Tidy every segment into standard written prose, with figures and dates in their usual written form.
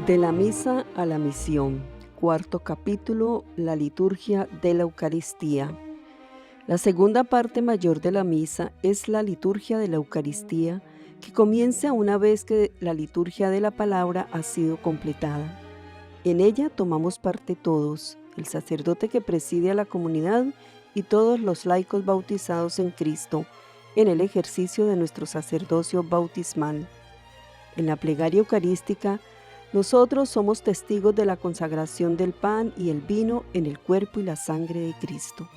De la misa a la misión. Cuarto capítulo, la liturgia de la Eucaristía. La segunda parte mayor de la misa es la liturgia de la Eucaristía, que comienza una vez que la liturgia de la palabra ha sido completada. En ella tomamos parte todos, el sacerdote que preside a la comunidad y todos los laicos bautizados en Cristo, en el ejercicio de nuestro sacerdocio bautismal. En la plegaria eucarística, nosotros somos testigos de la consagración del pan y el vino en el cuerpo y la sangre de Cristo.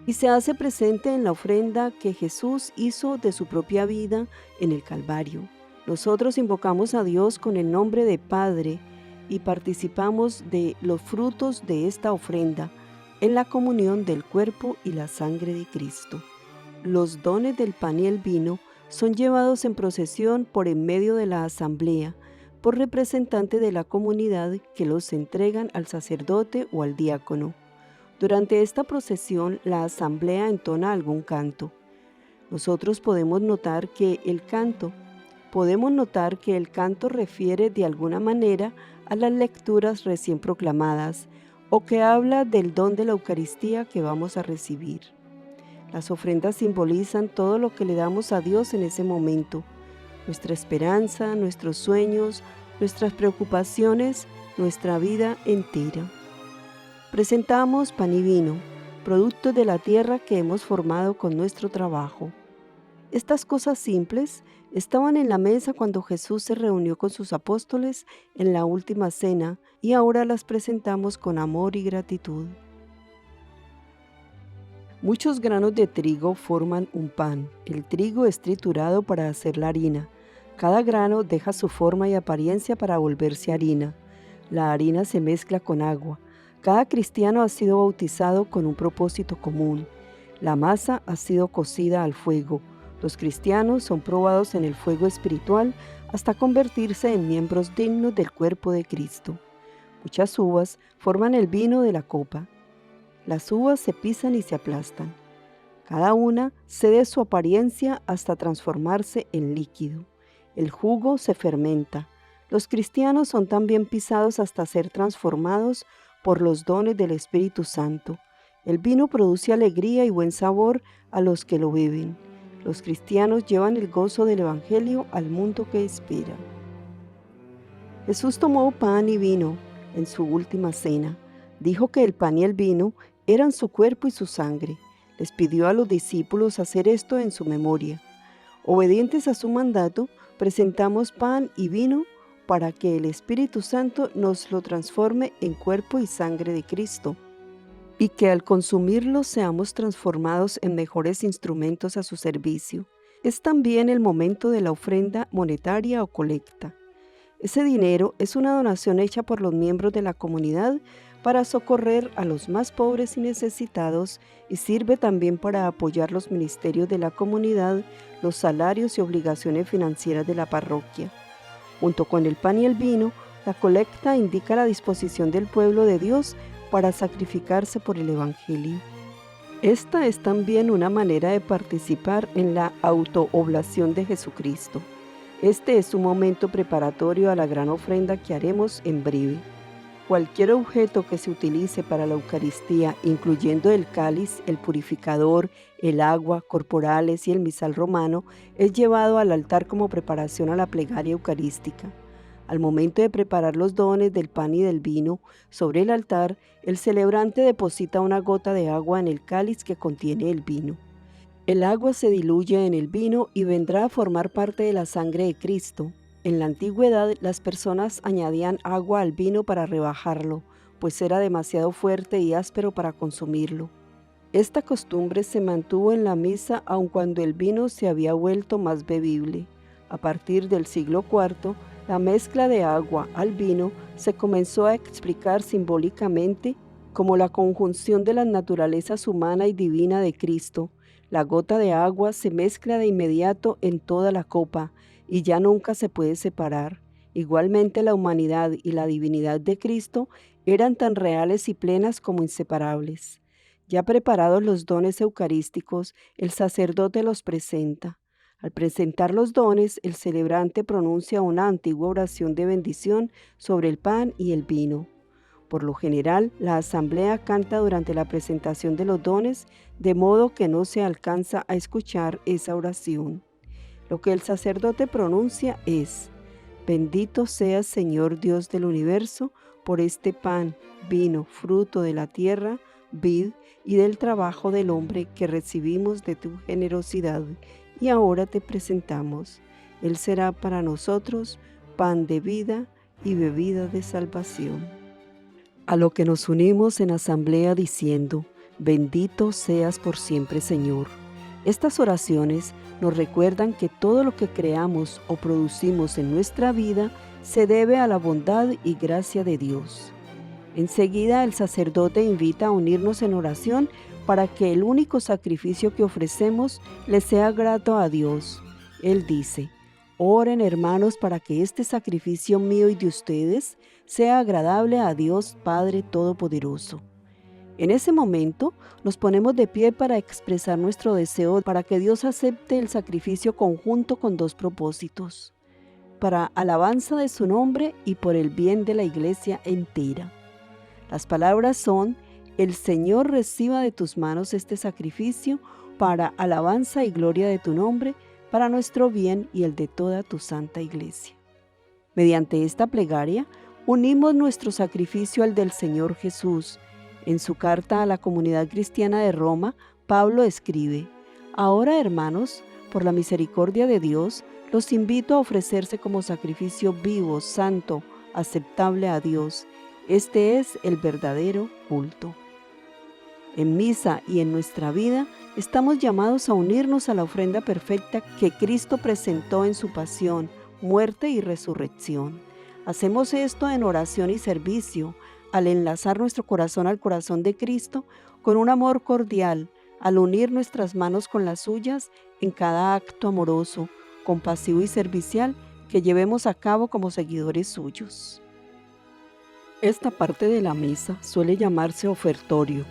Y se hace presente en la ofrenda que Jesús hizo de su propia vida en el Calvario. Nosotros invocamos a Dios con el nombre de Padre y participamos de los frutos de esta ofrenda en la comunión del cuerpo y la sangre de Cristo. Los dones del pan y el vino son llevados en procesión por en medio de la asamblea, por representante de la comunidad que los entregan al sacerdote o al diácono. Durante esta procesión, la asamblea entona algún canto. Nosotros podemos notar que el canto refiere de alguna manera a las lecturas recién proclamadas o que habla del don de la Eucaristía que vamos a recibir. Las ofrendas simbolizan todo lo que le damos a Dios en ese momento: nuestra esperanza, nuestros sueños, nuestras preocupaciones, nuestra vida entera. Presentamos pan y vino, productos de la tierra que hemos formado con nuestro trabajo. Estas cosas simples estaban en la mesa cuando Jesús se reunió con sus apóstoles en la última cena y ahora las presentamos con amor y gratitud. Muchos granos de trigo forman un pan. El trigo es triturado para hacer la harina. Cada grano deja su forma y apariencia para volverse harina. La harina se mezcla con agua. Cada cristiano ha sido bautizado con un propósito común. La masa ha sido cocida al fuego. Los cristianos son probados en el fuego espiritual hasta convertirse en miembros dignos del cuerpo de Cristo. Muchas uvas forman el vino de la copa. Las uvas se pisan y se aplastan. Cada una cede su apariencia hasta transformarse en líquido. El jugo se fermenta. Los cristianos son también pisados hasta ser transformados por los dones del Espíritu Santo. El vino produce alegría y buen sabor a los que lo beben. Los cristianos llevan el gozo del Evangelio al mundo que espera. Jesús tomó pan y vino en su última cena. Dijo que el pan y el vino eran su cuerpo y su sangre. Les pidió a los discípulos hacer esto en su memoria. Obedientes a su mandato, presentamos pan y vino para que el Espíritu Santo nos lo transforme en cuerpo y sangre de Cristo, y que al consumirlo seamos transformados en mejores instrumentos a su servicio. Es también el momento de la ofrenda monetaria o colecta. Ese dinero es una donación hecha por los miembros de la comunidad para socorrer a los más pobres y necesitados, y sirve también para apoyar los ministerios de la comunidad, los salarios y obligaciones financieras de la parroquia. Junto con el pan y el vino, la colecta indica la disposición del pueblo de Dios para sacrificarse por el Evangelio. Esta es también una manera de participar en la autooblación de Jesucristo. Este es un momento preparatorio a la gran ofrenda que haremos en breve. Cualquier objeto que se utilice para la Eucaristía, incluyendo el cáliz, el purificador, el agua, corporales y el misal romano, es llevado al altar como preparación a la plegaria eucarística. Al momento de preparar los dones del pan y del vino sobre el altar, el celebrante deposita una gota de agua en el cáliz que contiene el vino. El agua se diluye en el vino y vendrá a formar parte de la sangre de Cristo. En la antigüedad, las personas añadían agua al vino para rebajarlo, pues era demasiado fuerte y áspero para consumirlo. Esta costumbre se mantuvo en la misa aun cuando el vino se había vuelto más bebible. A partir del siglo IV, la mezcla de agua al vino se comenzó a explicar simbólicamente como la conjunción de las naturalezas humana y divina de Cristo. La gota de agua se mezcla de inmediato en toda la copa, y ya nunca se puede separar. Igualmente, la humanidad y la divinidad de Cristo eran tan reales y plenas como inseparables. Ya preparados los dones eucarísticos, el sacerdote los presenta. Al presentar los dones, el celebrante pronuncia una antigua oración de bendición sobre el pan y el vino. Por lo general, la asamblea canta durante la presentación de los dones, de modo que no se alcanza a escuchar esa oración. Lo que el sacerdote pronuncia es: bendito seas, Señor Dios del universo, por este pan, vino, fruto de la tierra, vid y del trabajo del hombre que recibimos de tu generosidad, y ahora te presentamos. Él será para nosotros pan de vida y bebida de salvación. A lo que nos unimos en asamblea diciendo: bendito seas por siempre, Señor. Estas oraciones nos recuerdan que todo lo que creamos o producimos en nuestra vida se debe a la bondad y gracia de Dios. Enseguida el sacerdote invita a unirnos en oración para que el único sacrificio que ofrecemos le sea grato a Dios. Él dice: oren, hermanos, para que este sacrificio mío y de ustedes sea agradable a Dios Padre Todopoderoso. En ese momento nos ponemos de pie para expresar nuestro deseo para que Dios acepte el sacrificio conjunto con dos propósitos: para alabanza de su nombre y por el bien de la iglesia entera. Las palabras son: el Señor reciba de tus manos este sacrificio para alabanza y gloria de tu nombre, para nuestro bien y el de toda tu santa iglesia. Mediante esta plegaria, unimos nuestro sacrificio al del Señor Jesús. En su carta a la comunidad cristiana de Roma, Pablo escribe: ahora, hermanos, por la misericordia de Dios, los invito a ofrecerse como sacrificio vivo, santo, aceptable a Dios. Este es el verdadero culto. En misa y en nuestra vida, estamos llamados a unirnos a la ofrenda perfecta que Cristo presentó en su pasión, muerte y resurrección. Hacemos esto en oración y servicio, al enlazar nuestro corazón al corazón de Cristo con un amor cordial, al unir nuestras manos con las suyas en cada acto amoroso, compasivo y servicial que llevemos a cabo como seguidores suyos. Esta parte de la misa suele llamarse ofertorio,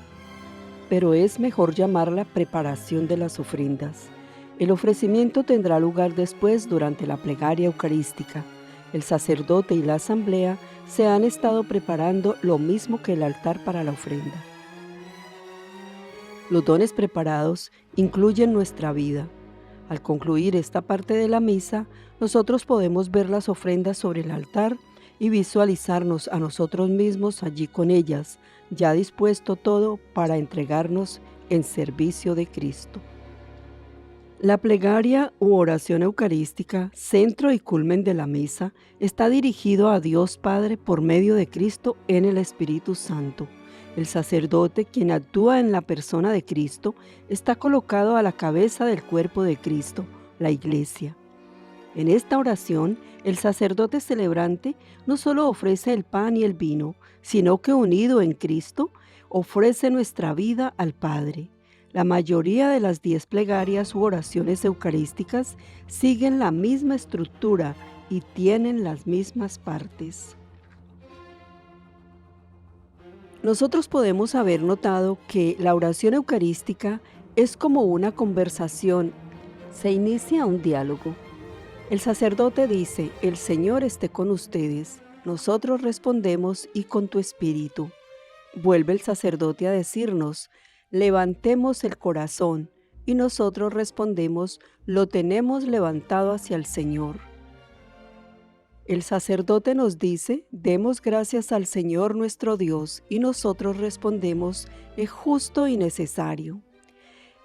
pero es mejor llamarla preparación de las ofrendas. El ofrecimiento tendrá lugar después durante la plegaria eucarística. El sacerdote y la asamblea se han estado preparando lo mismo que el altar para la ofrenda. Los dones preparados incluyen nuestra vida. Al concluir esta parte de la misa, nosotros podemos ver las ofrendas sobre el altar y visualizarnos a nosotros mismos allí con ellas, ya dispuesto todo para entregarnos en servicio de Cristo. La plegaria u oración eucarística, centro y culmen de la misa, está dirigido a Dios Padre por medio de Cristo en el Espíritu Santo. El sacerdote, quien actúa en la persona de Cristo, está colocado a la cabeza del cuerpo de Cristo, la Iglesia. En esta oración, el sacerdote celebrante no solo ofrece el pan y el vino, sino que unido en Cristo, ofrece nuestra vida al Padre. La mayoría de las 10 plegarias u oraciones eucarísticas siguen la misma estructura y tienen las mismas partes. Nosotros podemos haber notado que la oración eucarística es como una conversación. Se inicia un diálogo. El sacerdote dice: el Señor esté con ustedes. Nosotros respondemos: y con tu espíritu. Vuelve el sacerdote a decirnos: levantemos el corazón, y nosotros respondemos: lo tenemos levantado hacia el Señor. El sacerdote nos dice: demos gracias al Señor nuestro Dios, y nosotros respondemos: es justo y necesario.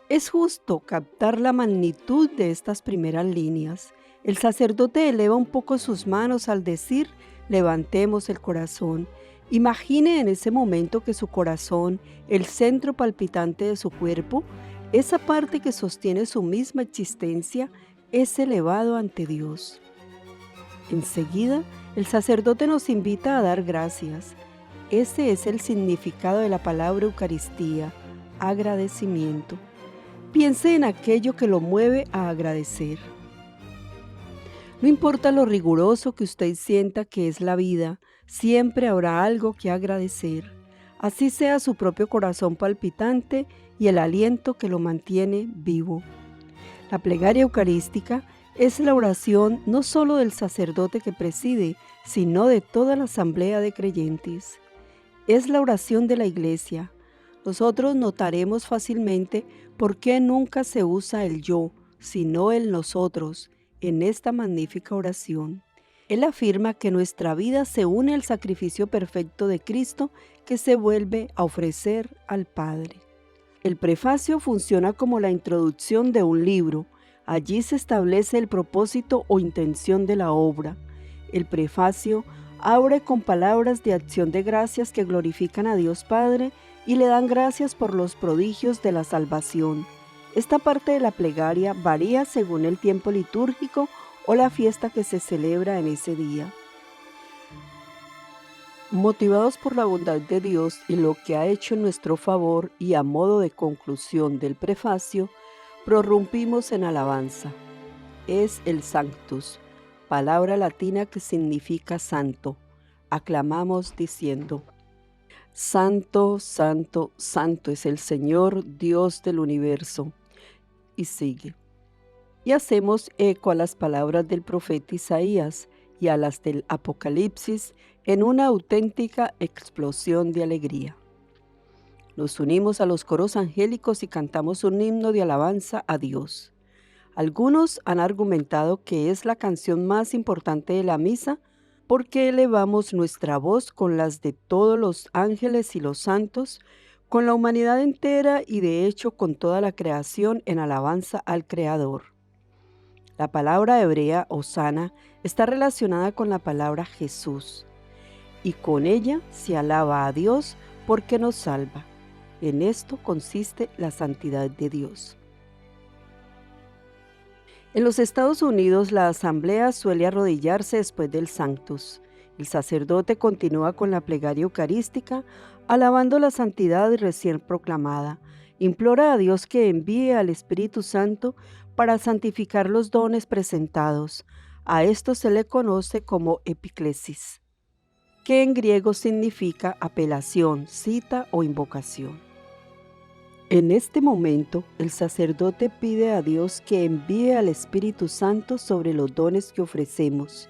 Es justo captar la magnitud de estas primeras líneas. El sacerdote eleva un poco sus manos al decir: levantemos el corazón. Imagine en ese momento que su corazón, el centro palpitante de su cuerpo, esa parte que sostiene su misma existencia, es elevado ante Dios. Enseguida, el sacerdote nos invita a dar gracias. Ese es el significado de la palabra Eucaristía: agradecimiento. Piense en aquello que lo mueve a agradecer. No importa lo riguroso que usted sienta que es la vida, siempre habrá algo que agradecer. Así sea su propio corazón palpitante y el aliento que lo mantiene vivo. La plegaria eucarística es la oración no solo del sacerdote que preside, sino de toda la asamblea de creyentes. Es la oración de la Iglesia. Nosotros notaremos fácilmente por qué nunca se usa el yo, sino el nosotros, en esta magnífica oración. Él afirma que nuestra vida se une al sacrificio perfecto de Cristo que se vuelve a ofrecer al Padre. El prefacio funciona como la introducción de un libro. Allí se establece el propósito o intención de la obra. El prefacio abre con palabras de acción de gracias que glorifican a Dios Padre y le dan gracias por los prodigios de la salvación. Esta parte de la plegaria varía según el tiempo litúrgico o la fiesta que se celebra en ese día. Motivados por la bondad de Dios y lo que ha hecho en nuestro favor y a modo de conclusión del prefacio, prorrumpimos en alabanza. Es el Sanctus, palabra latina que significa santo. Aclamamos diciendo: Santo, santo, santo es el Señor, Dios del universo. Y sigue. Y hacemos eco a las palabras del profeta Isaías y a las del Apocalipsis en una auténtica explosión de alegría. Nos unimos a los coros angélicos y cantamos un himno de alabanza a Dios. Algunos han argumentado que es la canción más importante de la misa porque elevamos nuestra voz con las de todos los ángeles y los santos, con la humanidad entera y de hecho con toda la creación en alabanza al Creador. La palabra hebrea Hosana está relacionada con la palabra Jesús y con ella se alaba a Dios porque nos salva. En esto consiste la santidad de Dios. En los Estados Unidos, la asamblea suele arrodillarse después del Sanctus. El sacerdote continúa con la plegaria eucarística, alabando la santidad recién proclamada. Implora a Dios que envíe al Espíritu Santo para santificar los dones presentados. A esto se le conoce como epiclesis, que en griego significa apelación, cita o invocación. En este momento, el sacerdote pide a Dios que envíe al Espíritu Santo sobre los dones que ofrecemos.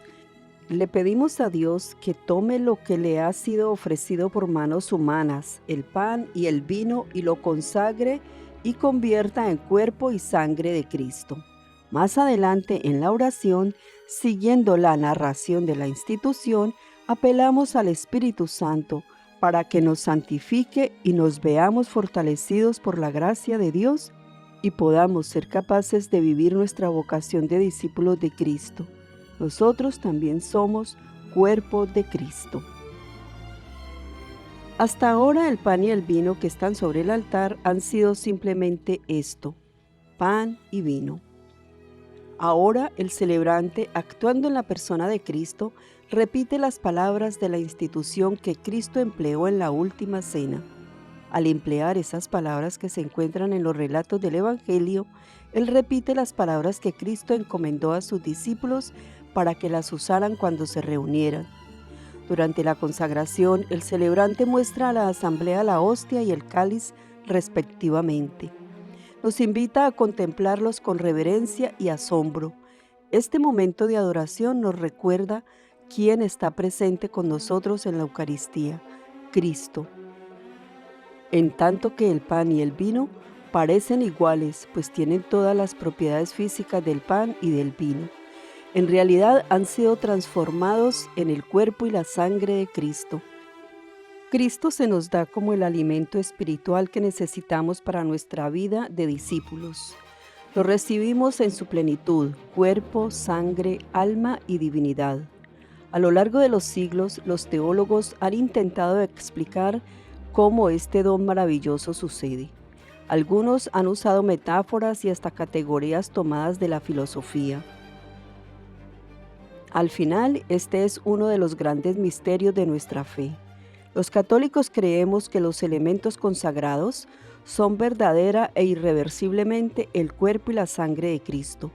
Le pedimos a Dios que tome lo que le ha sido ofrecido por manos humanas, el pan y el vino, y lo consagre y convierta en cuerpo y sangre de Cristo. Más adelante en la oración, siguiendo la narración de la institución, apelamos al Espíritu Santo para que nos santifique y nos veamos fortalecidos por la gracia de Dios y podamos ser capaces de vivir nuestra vocación de discípulos de Cristo. Nosotros también somos cuerpo de Cristo. Hasta ahora el pan y el vino que están sobre el altar han sido simplemente esto, pan y vino. Ahora el celebrante, actuando en la persona de Cristo, repite las palabras de la institución que Cristo empleó en la última cena. Al emplear esas palabras que se encuentran en los relatos del Evangelio, Él repite las palabras que Cristo encomendó a sus discípulos para que las usaran cuando se reunieran. Durante la consagración, el celebrante muestra a la asamblea la hostia y el cáliz respectivamente. Nos invita a contemplarlos con reverencia y asombro. Este momento de adoración nos recuerda quién está presente con nosotros en la Eucaristía, Cristo. En tanto que el pan y el vino parecen iguales, pues tienen todas las propiedades físicas del pan y del vino. En realidad han sido transformados en el cuerpo y la sangre de Cristo. Cristo se nos da como el alimento espiritual que necesitamos para nuestra vida de discípulos. Lo recibimos en su plenitud, cuerpo, sangre, alma y divinidad. A lo largo de los siglos, los teólogos han intentado explicar cómo este don maravilloso sucede. Algunos han usado metáforas y hasta categorías tomadas de la filosofía. Al final, este es uno de los grandes misterios de nuestra fe. Los católicos creemos que los elementos consagrados son verdadera e irreversiblemente el cuerpo y la sangre de Cristo.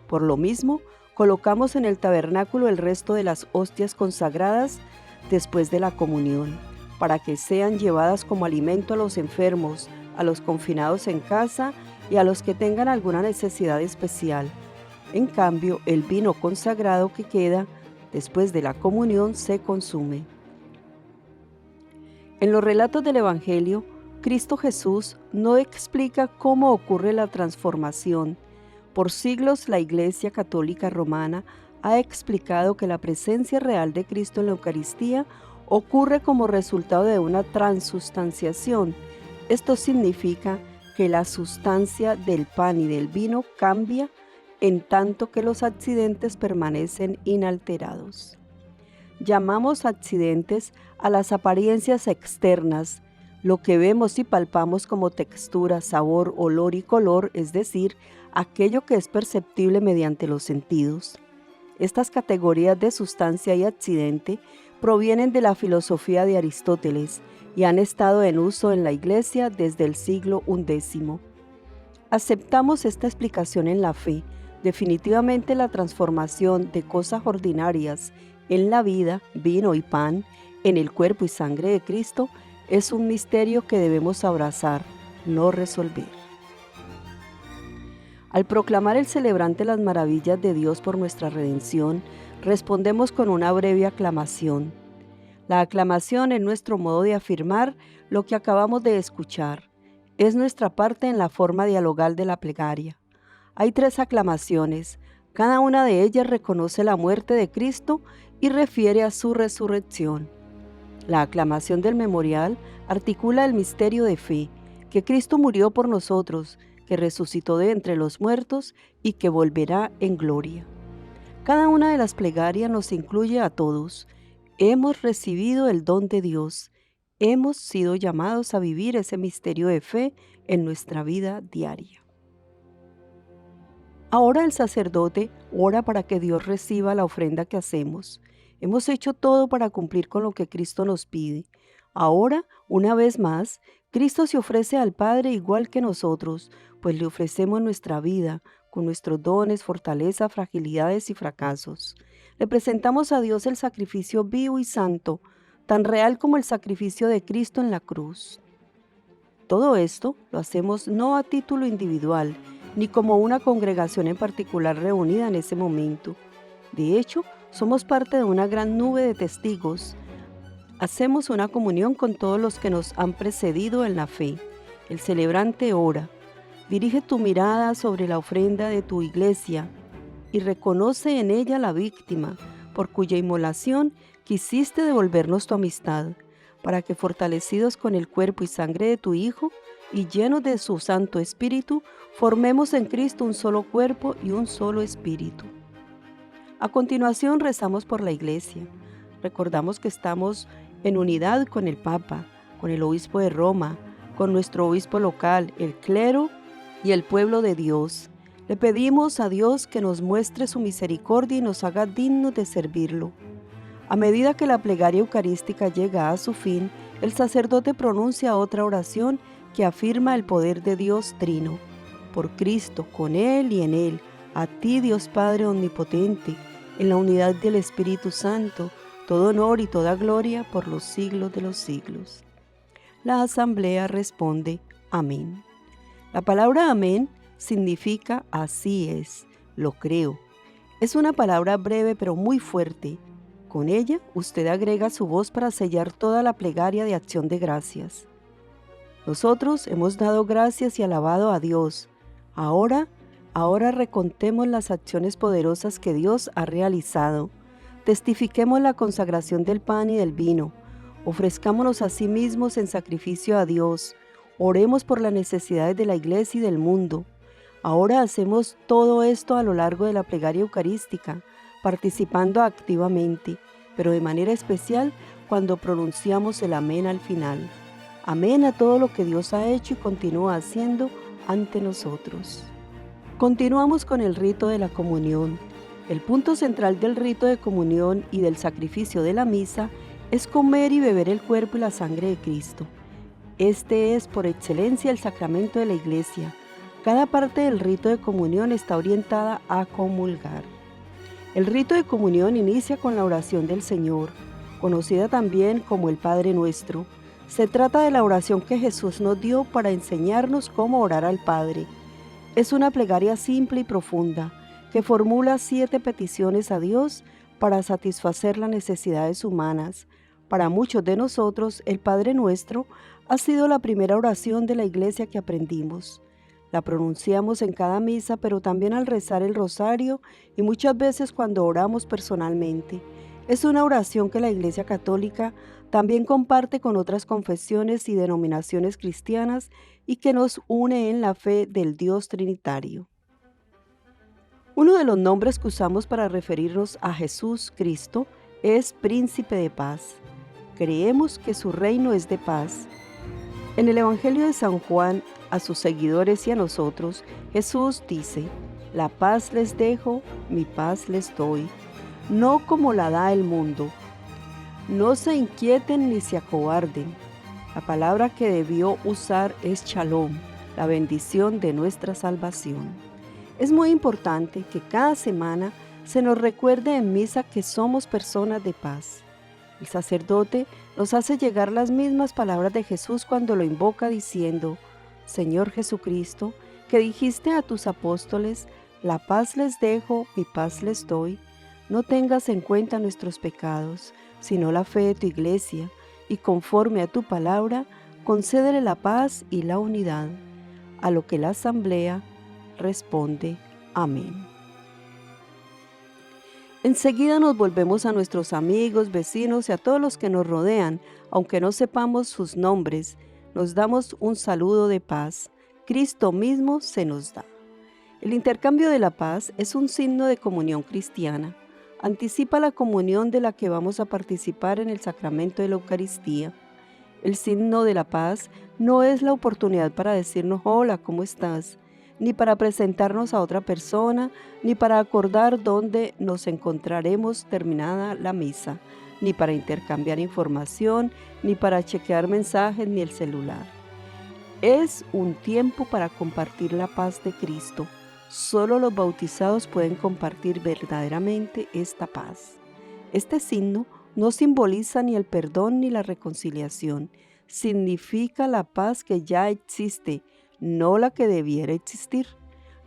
Por lo mismo, colocamos en el tabernáculo el resto de las hostias consagradas después de la comunión, para que sean llevadas como alimento a los enfermos, a los confinados en casa y a los que tengan alguna necesidad especial. En cambio, el vino consagrado que queda después de la comunión se consume. En los relatos del Evangelio, Cristo Jesús no explica cómo ocurre la transformación. Por siglos la Iglesia Católica Romana ha explicado que la presencia real de Cristo en la Eucaristía ocurre como resultado de una transustanciación. Esto significa que la sustancia del pan y del vino cambia en tanto que los accidentes permanecen inalterados. Llamamos accidentes a las apariencias externas, lo que vemos y palpamos como textura, sabor, olor y color, es decir, aquello que es perceptible mediante los sentidos. Estas categorías de sustancia y accidente provienen de la filosofía de Aristóteles y han estado en uso en la Iglesia desde el siglo XI. Aceptamos esta explicación en la fe. Definitivamente la transformación de cosas ordinarias en la vida, vino y pan, en el cuerpo y sangre de Cristo, es un misterio que debemos abrazar, no resolver. Al proclamar el celebrante las maravillas de Dios por nuestra redención, respondemos con una breve aclamación. La aclamación es nuestro modo de afirmar lo que acabamos de escuchar. Es nuestra parte en la forma dialogal de la plegaria. Hay 3 aclamaciones. Cada una de ellas reconoce la muerte de Cristo y refiere a su resurrección. La aclamación del memorial articula el misterio de fe, que Cristo murió por nosotros, que resucitó de entre los muertos y que volverá en gloria. Cada una de las plegarias nos incluye a todos. Hemos recibido el don de Dios. Hemos sido llamados a vivir ese misterio de fe en nuestra vida diaria. Ahora el sacerdote ora para que Dios reciba la ofrenda que hacemos. Hemos hecho todo para cumplir con lo que Cristo nos pide. Ahora, una vez más, Cristo se ofrece al Padre igual que nosotros, pues le ofrecemos nuestra vida, con nuestros dones, fortalezas, fragilidades y fracasos. Le presentamos a Dios el sacrificio vivo y santo, tan real como el sacrificio de Cristo en la cruz. Todo esto lo hacemos no a título individual, ni como una congregación en particular reunida en ese momento. De hecho, somos parte de una gran nube de testigos. Hacemos una comunión con todos los que nos han precedido en la fe. El celebrante ora. Dirige tu mirada sobre la ofrenda de tu iglesia y reconoce en ella la víctima, por cuya inmolación quisiste devolvernos tu amistad, para que fortalecidos con el cuerpo y sangre de tu Hijo y llenos de su Santo Espíritu, formemos en Cristo un solo cuerpo y un solo espíritu. A continuación rezamos por la Iglesia. Recordamos que estamos en unidad con el Papa, con el Obispo de Roma, con nuestro Obispo local, el clero y el pueblo de Dios. Le pedimos a Dios que nos muestre su misericordia y nos haga dignos de servirlo. A medida que la plegaria eucarística llega a su fin, el sacerdote pronuncia otra oración que afirma el poder de Dios Trino. Por Cristo, con Él y en Él, a ti Dios Padre Omnipotente, en la unidad del Espíritu Santo, todo honor y toda gloria por los siglos de los siglos. La asamblea responde, amén. La palabra amén significa así es, lo creo. Es una palabra breve pero muy fuerte. Con ella, usted agrega su voz para sellar toda la plegaria de acción de gracias. Nosotros hemos dado gracias y alabado a Dios. Ahora recontemos las acciones poderosas que Dios ha realizado. Testifiquemos la consagración del pan y del vino. Ofrezcámonos a sí mismos en sacrificio a Dios. Oremos por las necesidades de la Iglesia y del mundo. Ahora hacemos todo esto a lo largo de la plegaria eucarística, participando activamente, pero de manera especial cuando pronunciamos el amén al final. Amén a todo lo que Dios ha hecho y continúa haciendo ante nosotros. Continuamos con el rito de la comunión. El punto central del rito de comunión y del sacrificio de la misa es comer y beber el cuerpo y la sangre de Cristo. Este es por excelencia el sacramento de la Iglesia. Cada parte del rito de comunión está orientada a comulgar. El rito de comunión inicia con la oración del Señor, conocida también como el Padre Nuestro. Se trata de la oración que Jesús nos dio para enseñarnos cómo orar al Padre. Es una plegaria simple y profunda que formula 7 peticiones a Dios para satisfacer las necesidades humanas. Para muchos de nosotros, el Padre Nuestro ha sido la primera oración de la Iglesia que aprendimos. La pronunciamos en cada misa, pero también al rezar el rosario y muchas veces cuando oramos personalmente. Es una oración que la Iglesia Católica también comparte con otras confesiones y denominaciones cristianas y que nos une en la fe del Dios Trinitario. Uno de los nombres que usamos para referirnos a Jesús Cristo es Príncipe de Paz. Creemos que su reino es de paz. En el Evangelio de San Juan, a sus seguidores y a nosotros, Jesús dice: «La paz les dejo, mi paz les doy, no como la da el mundo. No se inquieten ni se acobarden». La palabra que debió usar es Shalom, la bendición de nuestra salvación. Es muy importante que cada semana se nos recuerde en misa que somos personas de paz. El sacerdote nos hace llegar las mismas palabras de Jesús cuando lo invoca diciendo: «Señor Jesucristo, que dijiste a tus apóstoles, la paz les dejo, mi paz les doy, no tengas en cuenta nuestros pecados, sino la fe de tu iglesia, y conforme a tu palabra, concédele la paz y la unidad». A lo que la asamblea responde: amén. Enseguida nos volvemos a nuestros amigos, vecinos y a todos los que nos rodean, aunque no sepamos sus nombres, nos damos un saludo de paz. Cristo mismo se nos da. El intercambio de la paz es un signo de comunión cristiana. Anticipa la comunión de la que vamos a participar en el sacramento de la Eucaristía. El signo de la paz no es la oportunidad para decirnos hola, ¿cómo estás?, ni para presentarnos a otra persona, ni para acordar dónde nos encontraremos terminada la misa, ni para intercambiar información, ni para chequear mensajes, ni el celular. Es un tiempo para compartir la paz de Cristo. Solo los bautizados pueden compartir verdaderamente esta paz. Este signo no simboliza ni el perdón ni la reconciliación. Significa la paz que ya existe, no la que debiera existir.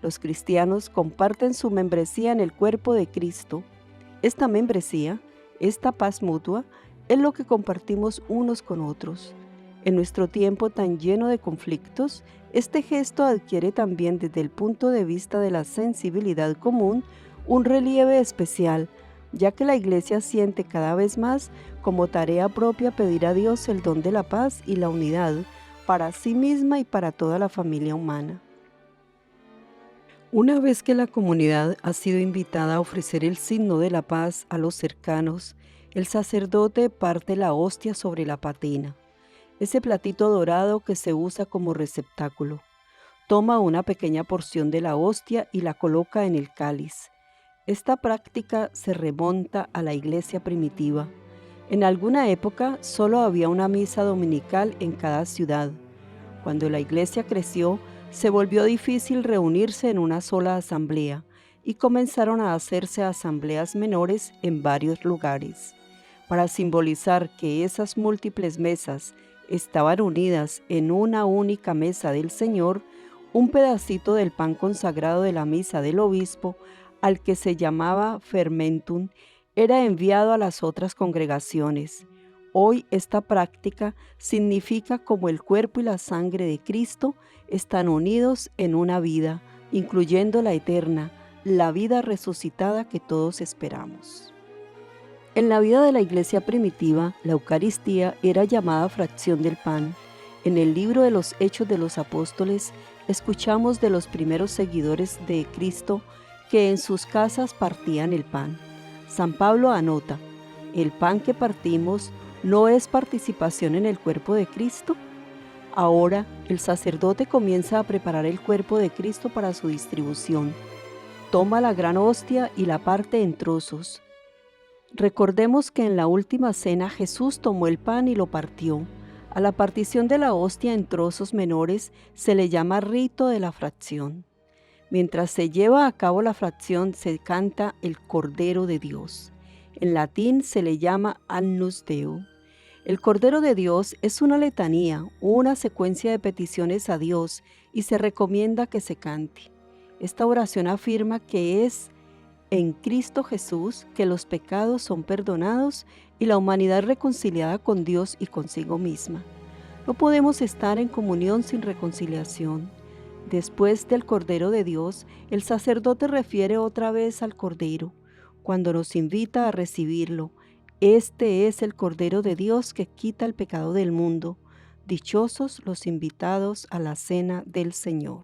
Los cristianos comparten su membresía en el cuerpo de Cristo. Esta membresía, esta paz mutua, es lo que compartimos unos con otros. En nuestro tiempo tan lleno de conflictos, este gesto adquiere también desde el punto de vista de la sensibilidad común un relieve especial, ya que la Iglesia siente cada vez más como tarea propia pedir a Dios el don de la paz y la unidad para sí misma y para toda la familia humana. Una vez que la comunidad ha sido invitada a ofrecer el signo de la paz a los cercanos, el sacerdote parte la hostia sobre la patina, ese platito dorado que se usa como receptáculo. Toma una pequeña porción de la hostia y la coloca en el cáliz. Esta práctica se remonta a la iglesia primitiva. En alguna época solo había una misa dominical en cada ciudad. Cuando la iglesia creció, se volvió difícil reunirse en una sola asamblea y comenzaron a hacerse asambleas menores en varios lugares. Para simbolizar que esas múltiples mesas estaban unidas en una única mesa del Señor, un pedacito del pan consagrado de la misa del obispo, al que se llamaba fermentum, era enviado a las otras congregaciones. Hoy esta práctica significa como el cuerpo y la sangre de Cristo están unidos en una vida, incluyendo la eterna, la vida resucitada que todos esperamos. En la vida de la iglesia primitiva, la Eucaristía era llamada fracción del pan. En el libro de los Hechos de los Apóstoles, escuchamos de los primeros seguidores de Cristo que en sus casas partían el pan. San Pablo anota: ¿el pan que partimos no es participación en el cuerpo de Cristo? Ahora el sacerdote comienza a preparar el cuerpo de Cristo para su distribución. Toma la gran hostia y la parte en trozos. Recordemos que en la última cena Jesús tomó el pan y lo partió. A la partición de la hostia en trozos menores se le llama rito de la fracción. Mientras se lleva a cabo la fracción se canta el Cordero de Dios. En latín se le llama Agnus Dei. El Cordero de Dios es una letanía, una secuencia de peticiones a Dios y se recomienda que se cante. Esta oración afirma que es en Cristo Jesús que los pecados son perdonados y la humanidad reconciliada con Dios y consigo misma. No podemos estar en comunión sin reconciliación. Después del Cordero de Dios, el sacerdote refiere otra vez al Cordero, cuando nos invita a recibirlo. Este es el Cordero de Dios que quita el pecado del mundo. Dichosos los invitados a la cena del Señor.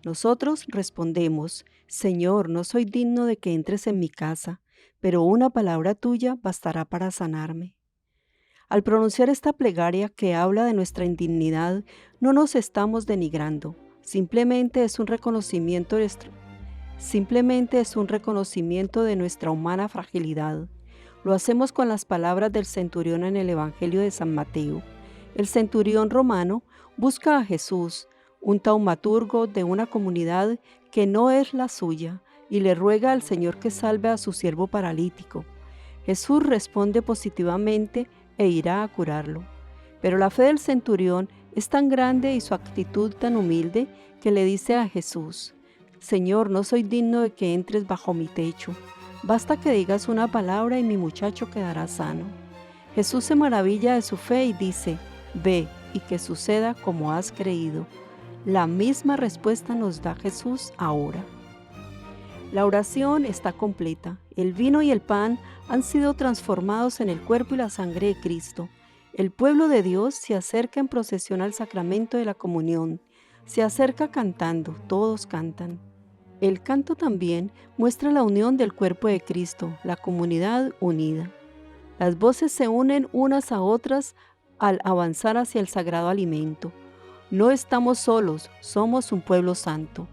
Nosotros respondemos: Señor, no soy digno de que entres en mi casa, pero una palabra tuya bastará para sanarme. Al pronunciar esta plegaria que habla de nuestra indignidad, no nos estamos denigrando, simplemente es un reconocimiento de nuestra humana fragilidad. Lo hacemos con las palabras del centurión en el Evangelio de San Mateo. El centurión romano busca a Jesús, un taumaturgo de una comunidad que no es la suya, y le ruega al Señor que salve a su siervo paralítico. Jesús responde positivamente e irá a curarlo. Pero la fe del centurión es tan grande y su actitud tan humilde que le dice a Jesús: Señor, no soy digno de que entres bajo mi techo. Basta que digas una palabra y mi muchacho quedará sano. Jesús se maravilla de su fe y dice: Ve y que suceda como has creído. La misma respuesta nos da Jesús ahora. La oración está completa. El vino y el pan han sido transformados en el cuerpo y la sangre de Cristo. El pueblo de Dios se acerca en procesión al sacramento de la comunión. Se acerca cantando, todos cantan. El canto también muestra la unión del cuerpo de Cristo, la comunidad unida. Las voces se unen unas a otras al avanzar hacia el sagrado alimento. No estamos solos, somos un pueblo santo.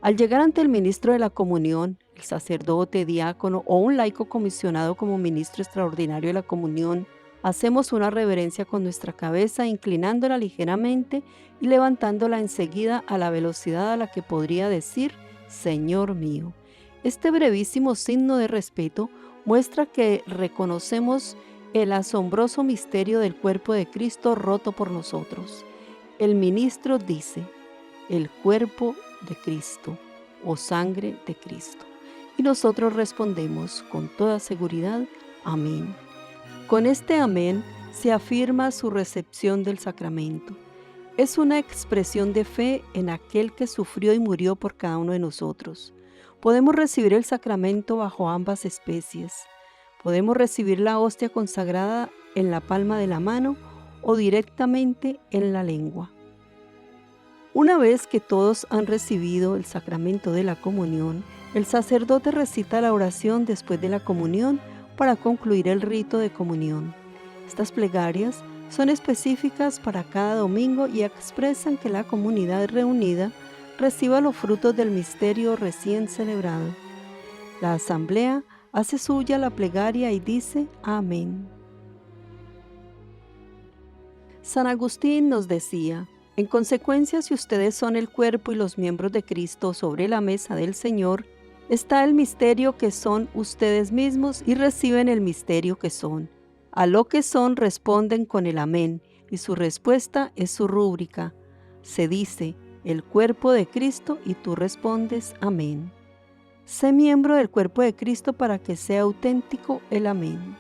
Al llegar ante el ministro de la comunión, el sacerdote, diácono o un laico comisionado como ministro extraordinario de la comunión, hacemos una reverencia con nuestra cabeza, inclinándola ligeramente y levantándola enseguida a la velocidad a la que podría decir: Señor mío. Este brevísimo signo de respeto muestra que reconocemos el asombroso misterio del cuerpo de Cristo roto por nosotros. El ministro dice: el cuerpo de Cristo o sangre de Cristo. Y nosotros respondemos con toda seguridad: amén. Con este amén se afirma su recepción del sacramento. Es una expresión de fe en aquel que sufrió y murió por cada uno de nosotros. Podemos recibir el sacramento bajo ambas especies. Podemos recibir la hostia consagrada en la palma de la mano o directamente en la lengua. Una vez que todos han recibido el sacramento de la comunión, el sacerdote recita la oración después de la comunión para concluir el rito de comunión. Estas plegarias son específicas para cada domingo y expresan que la comunidad reunida reciba los frutos del misterio recién celebrado. La asamblea hace suya la plegaria y dice: amén. San Agustín nos decía: en consecuencia, si ustedes son el cuerpo y los miembros de Cristo sobre la mesa del Señor, está el misterio que son ustedes mismos y reciben el misterio que son. A lo que son responden con el amén, y su respuesta es su rúbrica. Se dice: el cuerpo de Cristo, y tú respondes: amén. Sé miembro del cuerpo de Cristo para que sea auténtico el amén.